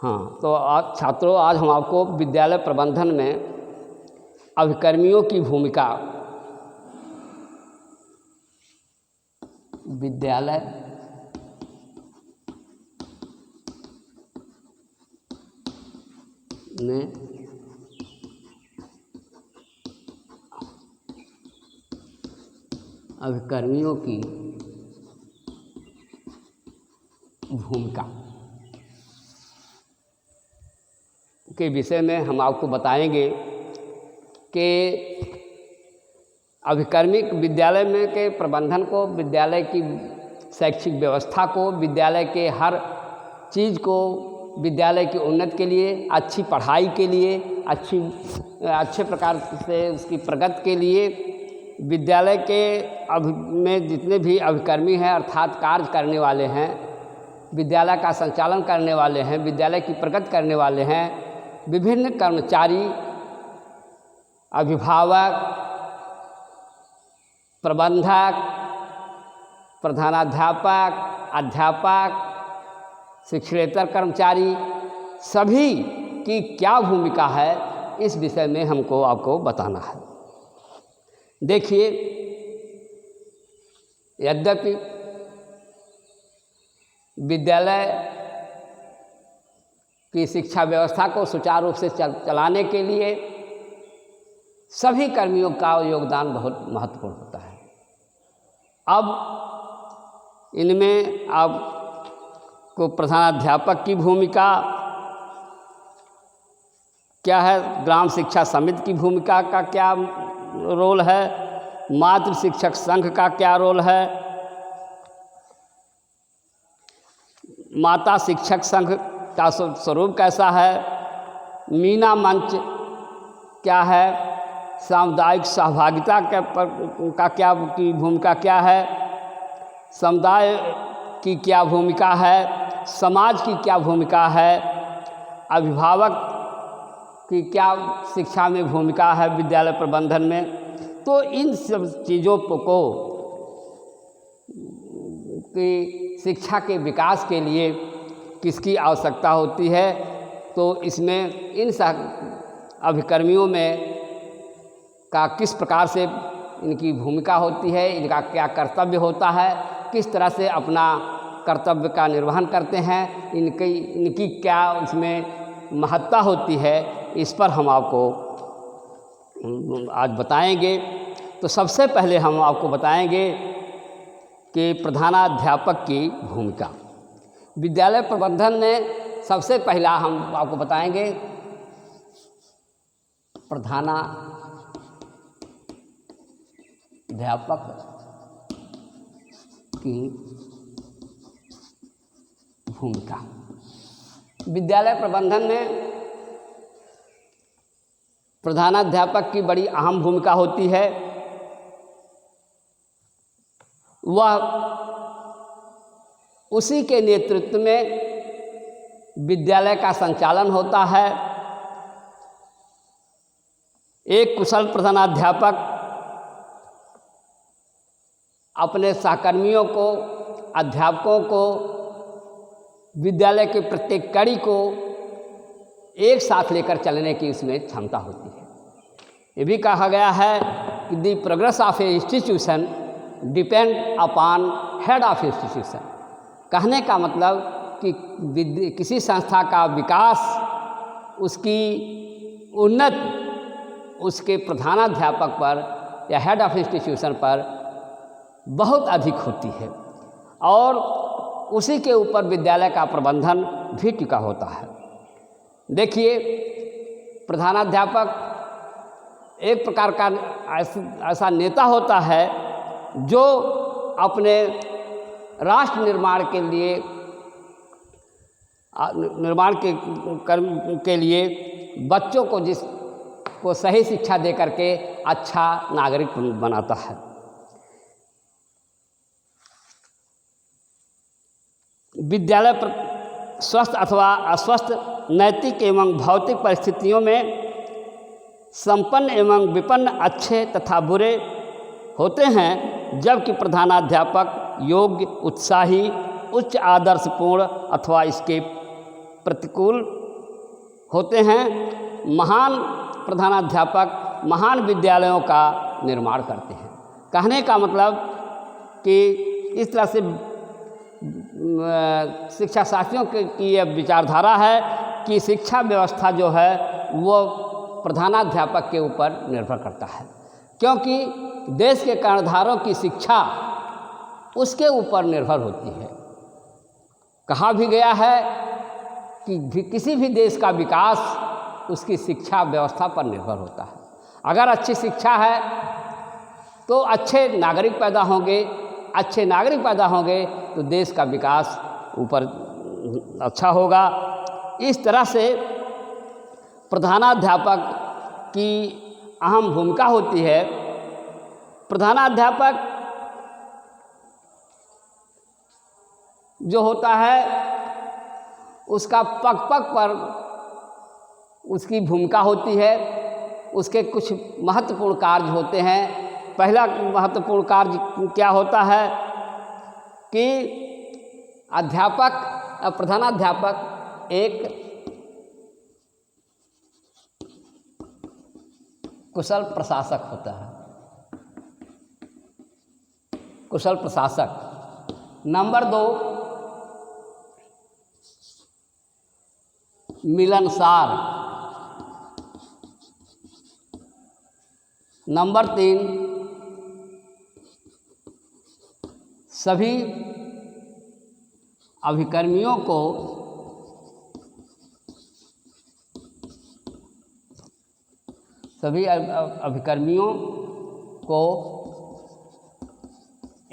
हाँ, तो आज छात्रों, आज हम आपको विद्यालय प्रबंधन में अभिकर्मियों की भूमिका, विद्यालय में अभिकर्मियों की भूमिका के विषय में हम आपको बताएंगे कि अभिकर्मी विद्यालय में के प्रबंधन को, विद्यालय की शैक्षिक व्यवस्था को, विद्यालय के हर चीज़ को, विद्यालय की उन्नति के लिए, अच्छी पढ़ाई के लिए, अच्छे प्रकार से उसकी प्रगति के लिए विद्यालय के में जितने भी अभिकर्मी हैं अर्थात कार्य करने वाले हैं, विद्यालय का संचालन करने वाले हैं, विद्यालय की प्रगति करने वाले हैं, विभिन्न कर्मचारी, अभिभावक, प्रबंधक, प्रधानाध्यापक, अध्यापक, शिक्षकेतर कर्मचारी, सभी की क्या भूमिका है, इस विषय में हमको आपको बताना है। देखिए, यद्यपि विद्यालय की शिक्षा व्यवस्था को सुचारू रूप से चलाने के लिए सभी कर्मियों का योगदान बहुत महत्वपूर्ण होता है। अब इनमें आपको प्रधानाध्यापक की भूमिका क्या है, ग्राम शिक्षा समिति की भूमिका का क्या रोल है, मातृ शिक्षक संघ का क्या रोल है, माता शिक्षक संघ का स्वरूप कैसा है, मीना मंच क्या है, सामुदायिक सहभागिता का क्या की भूमिका क्या है, समुदाय की क्या भूमिका है, समाज की क्या भूमिका है, अभिभावक की क्या शिक्षा में भूमिका है विद्यालय प्रबंधन में। तो इन सब चीज़ों को की शिक्षा के विकास के लिए किसकी आवश्यकता होती है, तो इसमें इन अभिकर्मियों में का किस प्रकार से इनकी भूमिका होती है, इनका क्या कर्तव्य होता है, किस तरह से अपना कर्तव्य का निर्वहन करते हैं, इनकी क्या उसमें महत्ता होती है, इस पर हम आपको आज बताएंगे। तो सबसे पहले हम आपको बताएंगे कि प्रधानाध्यापक की भूमिका विद्यालय प्रबंधन में सबसे पहला हम आपको बताएंगे प्रधानाध्यापक की भूमिका। विद्यालय प्रबंधन में प्रधानाध्यापक की बड़ी अहम भूमिका होती है। वह उसी के नेतृत्व में विद्यालय का संचालन होता है। एक कुशल प्रधानाध्यापक अपने सहकर्मियों को, अध्यापकों को, विद्यालय के प्रत्येक कड़ी को एक साथ लेकर चलने की उसमें क्षमता होती है। ये भी कहा गया है कि the progress of A institution depend upon head of institution. कहने का मतलब कि किसी संस्था का विकास, उसकी उन्नति उसके प्रधानाध्यापक पर या हेड ऑफ इंस्टीट्यूशन पर बहुत अधिक होती है और उसी के ऊपर विद्यालय का प्रबंधन भी टिका होता है। देखिए, प्रधानाध्यापक एक प्रकार का ऐसा नेता होता है जो अपने राष्ट्र निर्माण के लिए के लिए बच्चों को जिसको सही शिक्षा दे करके अच्छा नागरिक बनाता है। विद्यालय स्वस्थ अथवा अस्वस्थ नैतिक एवं भौतिक परिस्थितियों में संपन्न एवं विपन्न अच्छे तथा बुरे होते हैं, जबकि प्रधानाध्यापक योग्य, उत्साही, उच्च आदर्शपूर्ण अथवा इसके प्रतिकूल होते हैं, महान प्रधानाध्यापक महान विद्यालयों का निर्माण करते हैं। कहने का मतलब कि इस तरह से शिक्षा शास्त्रियों की यह विचारधारा है कि शिक्षा व्यवस्था जो है वो प्रधानाध्यापक के ऊपर निर्भर करता है, क्योंकि देश के कर्णधारों की शिक्षा उसके ऊपर निर्भर होती है। कहा भी गया है कि किसी भी देश का विकास उसकी शिक्षा व्यवस्था पर निर्भर होता है। अगर अच्छी शिक्षा है तो अच्छे नागरिक पैदा होंगे, अच्छे नागरिक पैदा होंगे तो देश का विकास ऊपर अच्छा होगा। इस तरह से प्रधानाध्यापक की अहम भूमिका होती है। प्रधानाध्यापक जो होता है उसका पग पग पर उसकी भूमिका होती है। उसके कुछ महत्वपूर्ण कार्य होते हैं। पहला महत्वपूर्ण कार्य क्या होता है कि प्रधानाध्यापक एक कुशल प्रशासक होता है। कुशल प्रशासक। नंबर 2, मिलनसार। नंबर 3, सभी अभिकर्मियों को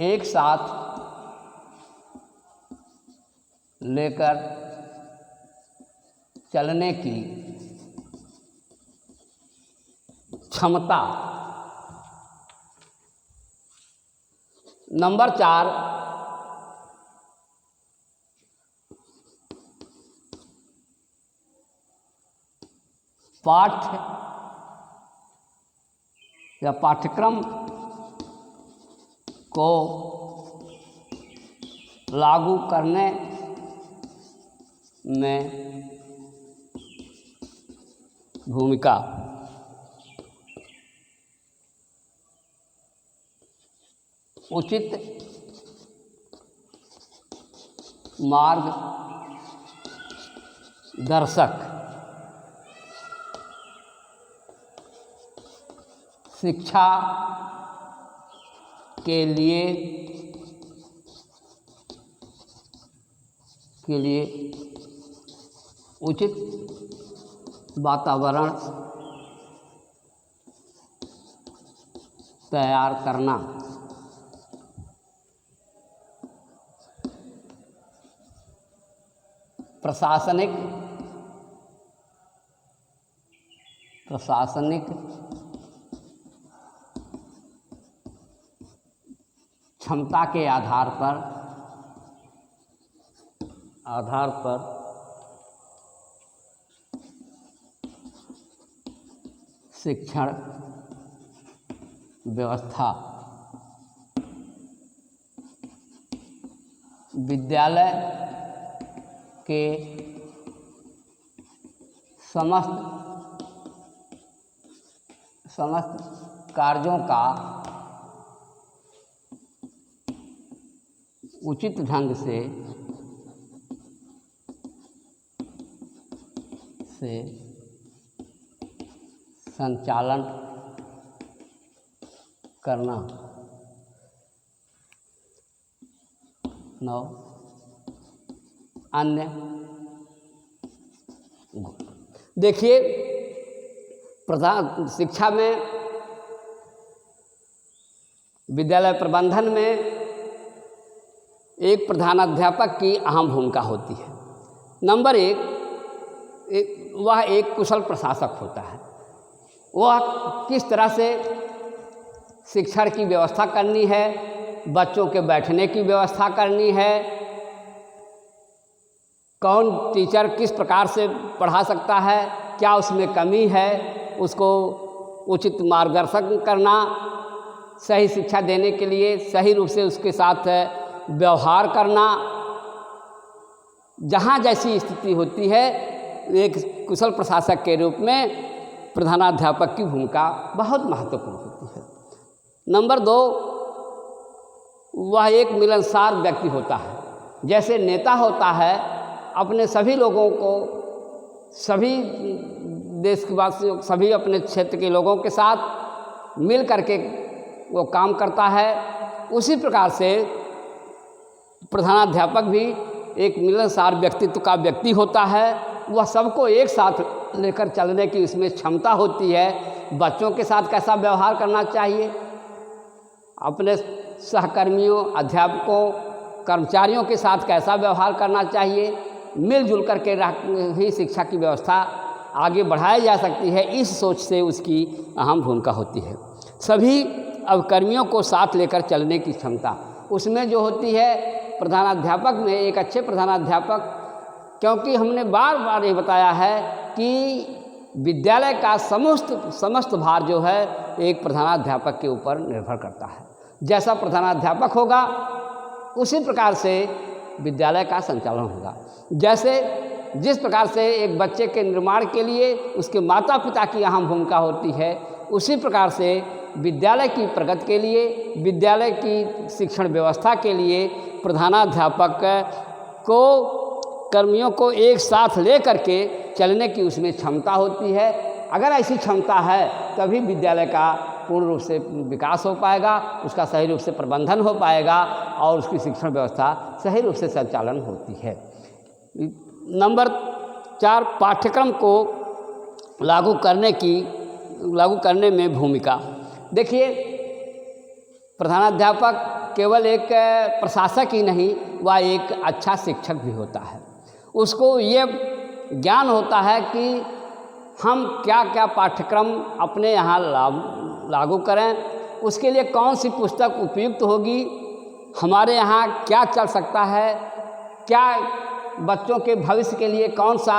एक साथ लेकर चलने की क्षमता। नंबर 4, पाठ्य या पाठ्यक्रम को लागू करने में भूमिका। उचित मार्गदर्शक। शिक्षा के लिए उचित वातावरण तैयार करना। प्रशासनिक क्षमता के आधार पर शिक्षण व्यवस्था। विद्यालय के समस्त कार्यों का उचित ढंग से संचालन करना। 9, अन्य। देखिए, प्रधान शिक्षा में, विद्यालय प्रबंधन में एक प्रधानाध्यापक की अहम भूमिका होती है। नंबर 1, वह एक कुशल प्रशासक होता है। वह किस तरह से शिक्षण की व्यवस्था करनी है, बच्चों के बैठने की व्यवस्था करनी है, कौन टीचर किस प्रकार से पढ़ा सकता है, क्या उसमें कमी है, उसको उचित मार्गदर्शन करना, सही शिक्षा देने के लिए सही रूप से उसके साथ व्यवहार करना, जहाँ जैसी स्थिति होती है, एक कुशल प्रशासक के रूप में प्रधानाध्यापक की भूमिका बहुत महत्वपूर्ण होती है। नंबर 2, वह एक मिलनसार व्यक्ति होता है। जैसे नेता होता है, अपने सभी लोगों को, सभी देश के वासियों, सभी अपने क्षेत्र के लोगों के साथ मिल करके वो काम करता है, उसी प्रकार से प्रधानाध्यापक भी एक मिलनसार व्यक्तित्व का व्यक्ति होता है। वह सबको एक साथ लेकर चलने की उसमें क्षमता होती है। बच्चों के साथ कैसा व्यवहार करना चाहिए, अपने सहकर्मियों, अध्यापकों, कर्मचारियों के साथ कैसा व्यवहार करना चाहिए, मिलजुल करके ही शिक्षा की व्यवस्था आगे बढ़ाई जा सकती है, इस सोच से उसकी अहम भूमिका होती है। सभी अवकर्मियों को साथ लेकर चलने की क्षमता उसमें जो होती है प्रधानाध्यापक में, एक अच्छे प्रधानाध्यापक, क्योंकि हमने बार बार ये बताया है कि विद्यालय का समस्त भार जो है एक प्रधानाध्यापक के ऊपर निर्भर करता है। जैसा प्रधानाध्यापक होगा उसी प्रकार से विद्यालय का संचालन होगा। जैसे जिस प्रकार से एक बच्चे के निर्माण के लिए उसके माता पिता की अहम भूमिका होती है, उसी प्रकार से विद्यालय की प्रगति के लिए, विद्यालय की शिक्षण व्यवस्था के लिए प्रधानाध्यापक को, कर्मियों को एक साथ ले करके चलने की उसमें क्षमता होती है। अगर ऐसी क्षमता है तभी विद्यालय का पूर्ण रूप से विकास हो पाएगा, उसका सही रूप से प्रबंधन हो पाएगा और उसकी शिक्षण व्यवस्था सही रूप से संचालन होती है। नंबर 4, पाठ्यक्रम को लागू करने में भूमिका। देखिए, प्रधानाध्यापक केवल एक प्रशासक ही नहीं, वह एक अच्छा शिक्षक भी होता है। उसको ये ज्ञान होता है कि हम क्या क्या पाठ्यक्रम अपने यहाँ लागू करें, उसके लिए कौन सी पुस्तक उपयुक्त होगी, हमारे यहाँ क्या चल सकता है, क्या बच्चों के भविष्य के लिए कौन सा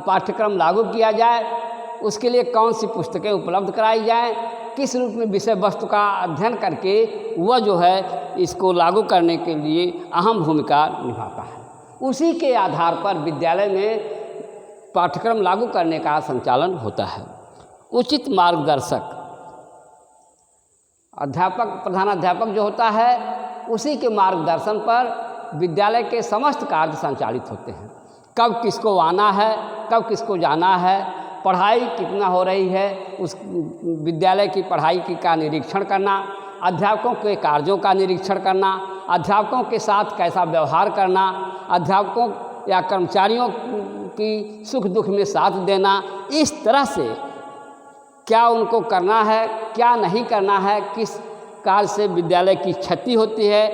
पाठ्यक्रम लागू किया जाए, उसके लिए कौन सी पुस्तकें उपलब्ध कराई जाएं, किस रूप में विषय वस्तु का अध्ययन करके वह जो है इसको लागू करने के लिए अहम भूमिका निभाता है। उसी के आधार पर विद्यालय में पाठ्यक्रम लागू करने का संचालन होता है। उचित मार्गदर्शक, प्रधानाध्यापक जो होता है, उसी के मार्गदर्शन पर विद्यालय के समस्त कार्य संचालित होते हैं। कब किसको आना है, कब किसको जाना है, पढ़ाई कितना हो रही है, उस विद्यालय की पढ़ाई का निरीक्षण करना, अध्यापकों के कार्यों का निरीक्षण करना, अध्यापकों के साथ कैसा व्यवहार करना, अध्यापकों या कर्मचारियों की सुख दुख में साथ देना, इस तरह से क्या उनको करना है, क्या नहीं करना है, किस कार्य से विद्यालय की क्षति होती है,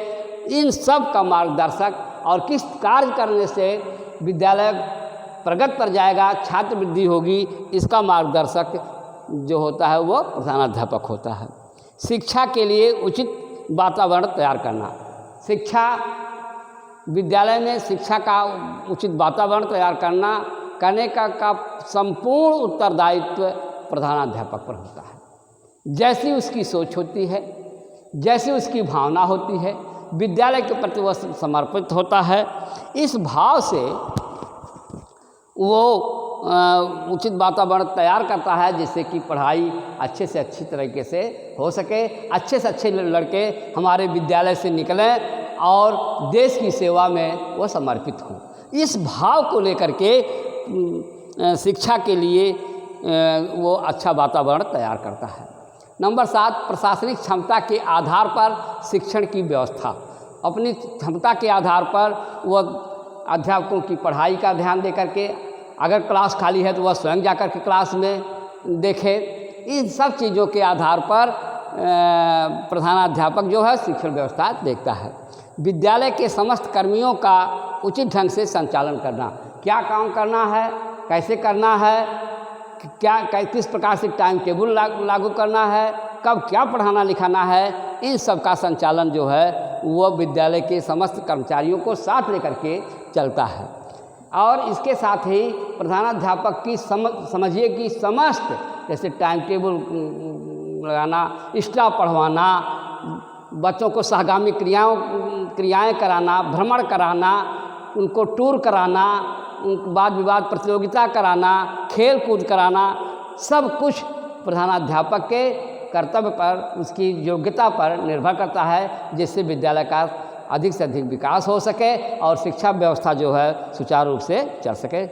इन सब का मार्गदर्शक और किस कार्य करने से विद्यालय प्रगति पर जाएगा, छात्र वृद्धि होगी, इसका मार्गदर्शक जो होता है वो प्रधानाध्यापक होता है। शिक्षा के लिए उचित वातावरण तैयार करना, विद्यालय में शिक्षा का उचित वातावरण तैयार करने का संपूर्ण उत्तरदायित्व प्रधानाध्यापक पर होता है। जैसी उसकी सोच होती है, जैसी उसकी भावना होती है, विद्यालय के प्रति वह समर्पित होता है, इस भाव से वो उचित वातावरण तैयार करता है जिससे कि पढ़ाई अच्छे से अच्छी तरीके से हो सके, अच्छे से अच्छे लड़के हमारे विद्यालय से निकलें और देश की सेवा में वो समर्पित हों। इस भाव को लेकर के शिक्षा के लिए वो अच्छा वातावरण तैयार करता है। नंबर 7, प्रशासनिक क्षमता के आधार पर शिक्षण की व्यवस्था। अपनी क्षमता के आधार पर वह अध्यापकों की पढ़ाई का ध्यान दे करके, अगर क्लास खाली है तो वह स्वयं जाकर के क्लास में देखे। इन सब चीज़ों के आधार पर प्रधानाध्यापक जो है शिक्षण व्यवस्था देखता है। विद्यालय के समस्त कर्मियों का उचित ढंग से संचालन करना, क्या काम करना है, कैसे करना है, किस प्रकार से टाइम टेबल लागू करना है, कब क्या पढ़ाना लिखाना है, इन सब का संचालन जो है वह विद्यालय के समस्त कर्मचारियों को साथ लेकर के चलता है। और इसके साथ ही प्रधानाध्यापक की समझिए कि समस्त, जैसे टाइम टेबल लगाना, स्टाफ पढ़वाना, बच्चों को सहगामी क्रियाएं कराना, भ्रमण कराना, उनको टूर कराना, वाद विवाद प्रतियोगिता कराना, खेल कूद कराना, सब कुछ प्रधानाध्यापक के कर्तव्य पर, उसकी योग्यता पर निर्भर करता है, जिससे विद्यालय का अधिक से अधिक विकास हो सके और शिक्षा व्यवस्था जो है सुचारू रूप से चल सके।